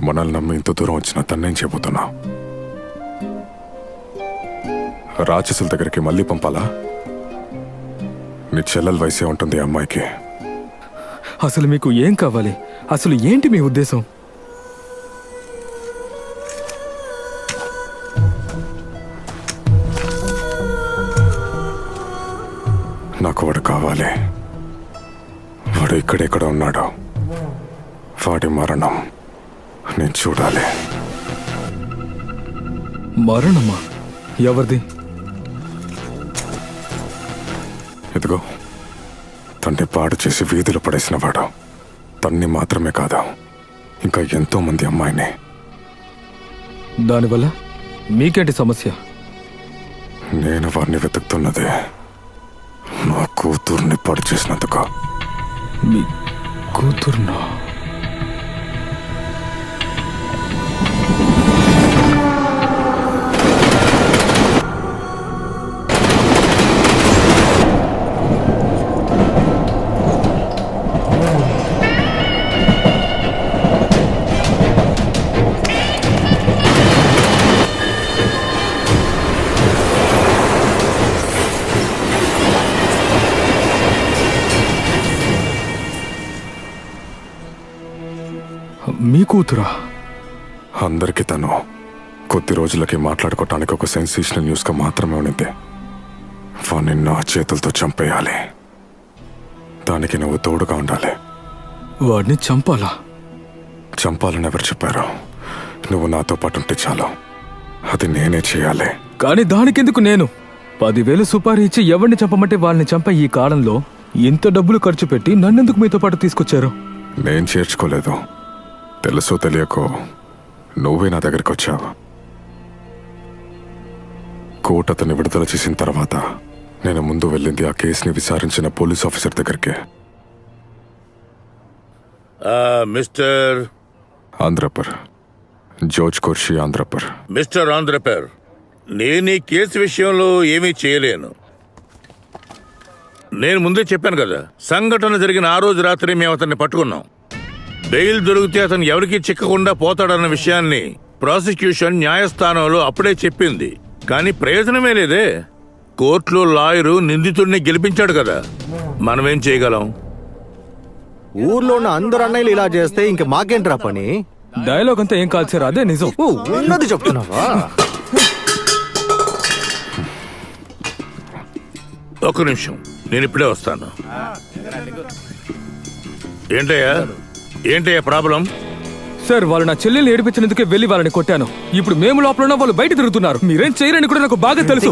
మనల్ని నమ్మి ఇంత దూరం వచ్చిన తన్నేం చెబుతున్నా? రాక్షసుల దగ్గరికి మళ్ళీ పంపాలా? నీ చెల్లెల వయసే ఉంటుంది ఆ అమ్మాయికి. అసలు మీకు ఏం కావాలి? అసలు ఏంటి మీ ఉద్దేశం? నాకు వాడు కావాలి. వాడు ఇక్కడెక్కడ ఉన్నాడు. వాడి మరణం నేను చూడాలి. మరణమా? ఎవరిది? ఇదిగో, తన్ని పాడు చేసి వీధులు పడేసిన వాడు. తన్ని మాత్రమే కాదు, ఇంకా ఎంతో మంది అమ్మాయిని. దానివల్ల మీకేంటి సమస్య? నేను వాడిని వెతుకుతున్నది నా కూతుర్ని పాడు చేసినందుకు. మీ కూతురునా? మీ కూతురా? అందరికీ తను కొద్ది రోజులకి మాట్లాడుకోవటానికి ఒక సెన్సేషనల్ న్యూస్గా మాత్రమే ఉండింది. వాణ్ణి నా చేతులతో చంపేయాలి. దానికి నువ్వు తోడుగా ఉండాలి. వాడిని చంపాలా? చంపాలని ఎవరు చెప్పారు? నువ్వు నాతో పాటు ఉంటే చాలు. అది నేనే చేయాలి. కానీ దానికెందుకు నేను? 10,000 సుపారీ ఇచ్చి ఎవరిని చంపమంటే వాళ్ళని చంపే ఈ కాలంలో ఇంత డబ్బులు ఖర్చు పెట్టి నన్నెందుకు మీతో పాటు తీసుకొచ్చారు? నేను చేర్చుకోలేదు. తెలుసో తెలియకో నువ్వే నా దగ్గరికి వచ్చావు. కోర్టు అతన్ని విడుదల చేసిన తర్వాత నేను ముందు వెళ్ళింది ఆ కేసుని విచారించిన పోలీస్ ఆఫీసర్ దగ్గరికి. మిస్టర్ ఆంధ్రపర్, జోర్జ్ కుర్షి ఆంధ్రపర్. మిస్టర్ ఆంధ్రపర్, నేను ఈ కేసు విషయంలో ఏమీ చేయలేను. నేను ముందే చెప్పాను కదా, సంఘటన జరిగిన ఆ రోజు రాత్రి మేము అతన్ని పట్టుకున్నాం. బెయిల్ దొరికితే అతను ఎవరికీ చిక్కకుండా పోతాడన్న విషయాన్ని ప్రాసిక్యూషన్ న్యాయస్థానంలో అప్పుడే చెప్పింది. కానీ ప్రయోజనమే లేదే. కోర్టులో లాయరు నిందితుడిని గెలిపించాడు కదా, మనమేం చేయగలం? ఊర్లో ఉన్న అందరు అన్నయ్యలు ఇలా చేస్తే ఇంక మాకేంట్రా పని? డైలాగ్ అంతా ఏం కాల్చారు? అదే నిజం. ఉన్నది చెప్తున్నావా? ఒక్క నిమిషం, నేను ఇప్పుడే వస్తాను. ఏంటయ్యా ప్రాబ్లం? సార్, వాళ్ళు నా చెల్లెల్ని ఏడిపించినందుకే వెళ్ళి వాళ్ళని కొట్టాను. ఇప్పుడు మేము లోపల ఉన్న వాళ్ళు బయట తిరుగుతున్నారు. మీరేం చేయరని కూడా నాకు బాగా తెలుసు.